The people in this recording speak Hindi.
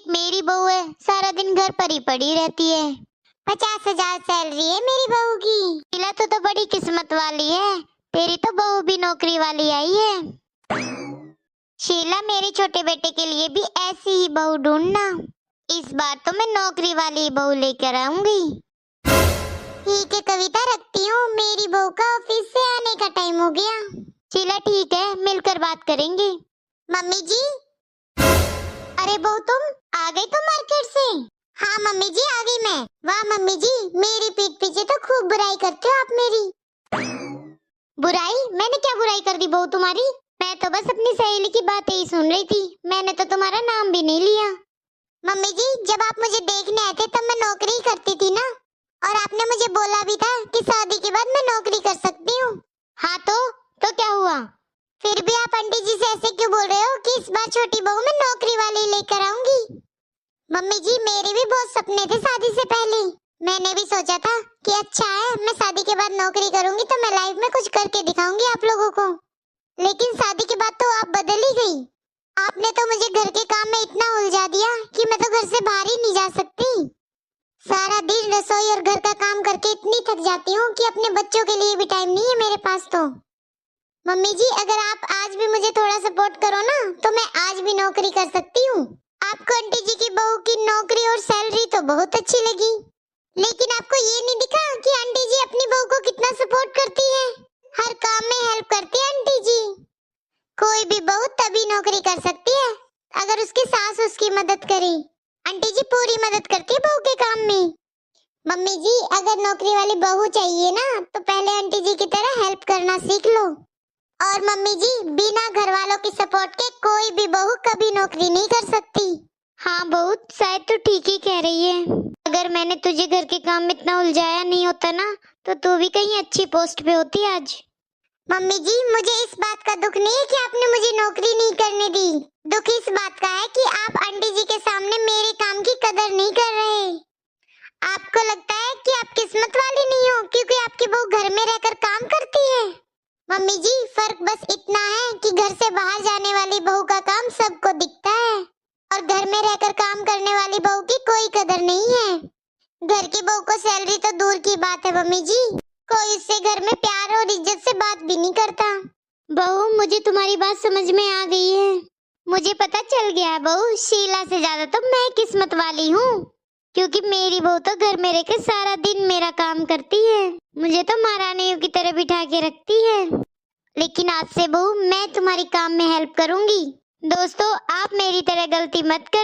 एक मेरी बहू है, सारा दिन घर पर ही पड़ी रहती है। 50,000 सैलरी है मेरी बहू की। शीला तो बड़ी किस्मत वाली है, तेरी तो बहू भी नौकरी वाली आई है। शीला, मेरे छोटे बेटे के लिए भी ऐसी ही बहू ढूंढना। इस बार तो मैं नौकरी वाली बहू लेकर आऊंगी। ठीक है कविता, रखती हूँ, मेरी बहू का ऑफिस से आने का टाइम हो गया। शीला ठीक है, मिलकर बात करेंगे। मम्मी जी। अरे बहू, तुम आ गई तो मार्केट से? हाँ मम्मी जी, आ गई मैं। वाह मम्मी जी, मेरी पीठ पीछे तो खूब बुराई करते हो आप मेरी। बुराई? मैंने क्या बुराई कर दी बहू तुम्हारी? मैं तो बस अपनी सहेली की बातें ही सुन रही थी, मैंने तो तुम्हारा नाम भी नहीं लिया। मम्मी जी, जब आप मुझे देखने आए थे तब मैं नौकरी करती थी ना, और आपने मुझे बोला भी था कि शादी के बाद मैं नौकरी कर सकती हूँ। हाँ तो क्या हुआ? फिर भी आप आंटी जी से ऐसे क्यों बोल रहे हो कि इस बार छोटी बहू मैं नौकरी वाली लेकर आऊंगी? मम्मी जी, मेरे भी बहुत सपने थे शादी से पहले। मैंने भी सोचा था कि अच्छा है, मैं शादी के बाद नौकरी करूंगी तो मैं लाइफ में कुछ करके दिखाऊंगी आप लोगों को। लेकिन शादी के बाद तो आप बदल ही गई। आपने तो मुझे घर के काम में इतना उलझा दिया कि मैं तो घर से बाहर ही नहीं जा सकती। सारा दिन रसोई और घर का काम करके इतनी थक जाती हूँ कि अपने बच्चों के लिए भी टाइम नहीं है मेरे पास तो। मम्मी जी, अगर आप आज भी मुझे थोड़ा सपोर्ट करो ना, तो मैं आज भी नौकरी कर सकती हूँ। आपको आंटी जी की बहू की नौकरी और सैलरी तो बहुत अच्छी लगी, लेकिन आपको ये नहीं दिखा कि आंटी जी अपनी बहू को कितना सपोर्ट करती है, हर काम में हेल्प करती है आंटी जी। कोई भी बहू तभी नौकरी कर सकती है अगर उसकी सास उसकी मदद करे। आंटी जी पूरी मदद करती है बहू के काम में। मम्मी जी, अगर नौकरी वाली बहू चाहिए ना, तो पहले आंटी जी की तरह हेल्प करना सीख लो। और मम्मी जी, बिना घर वालों की सपोर्ट के कोई भी बहू कभी नौकरी नहीं कर सकती। हाँ बहू, शायद तू ठीक ही कह रही है। अगर मैंने तुझे घर के काम में इतना उलझाया नहीं होता ना, तो तू भी कहीं अच्छी पोस्ट पे होती आज। मम्मी जी, मुझे इस बात का दुख नहीं है कि आपने मुझे नौकरी नहीं करने दी। दुख इस बात का है कि आप आंटी जी के सामने मेरे काम की कदर नहीं कर रहे। आपको लगता है कि आप किस्मत वाली नहीं हो क्योंकि आपकी बहू घर में रहकर काम करती है। मम्मी जी, फर्क बस इतना है कि घर से बाहर जाने वाली बहू का काम सबको दिखता है, और घर में रहकर काम करने वाली बहू की कोई कदर नहीं है। घर की बहू को सैलरी तो दूर की बात है मम्मी जी, कोई उससे घर में प्यार और इज्जत से बात भी नहीं करता। बहू, मुझे तुम्हारी बात समझ में आ गई है। मुझे पता चल गया है बहू, शीला से ज्यादा तो मैं किस्मत वाली हूँ, क्योंकि मेरी बहू तो घर में रहकर सारा दिन मेरा काम करती है, मुझे तो महारानियों की तरह बिठा के रखती है। लेकिन आज से बहू मैं तुम्हारी काम में हेल्प करूंगी। दोस्तों, आप मेरी तरह गलती मत कर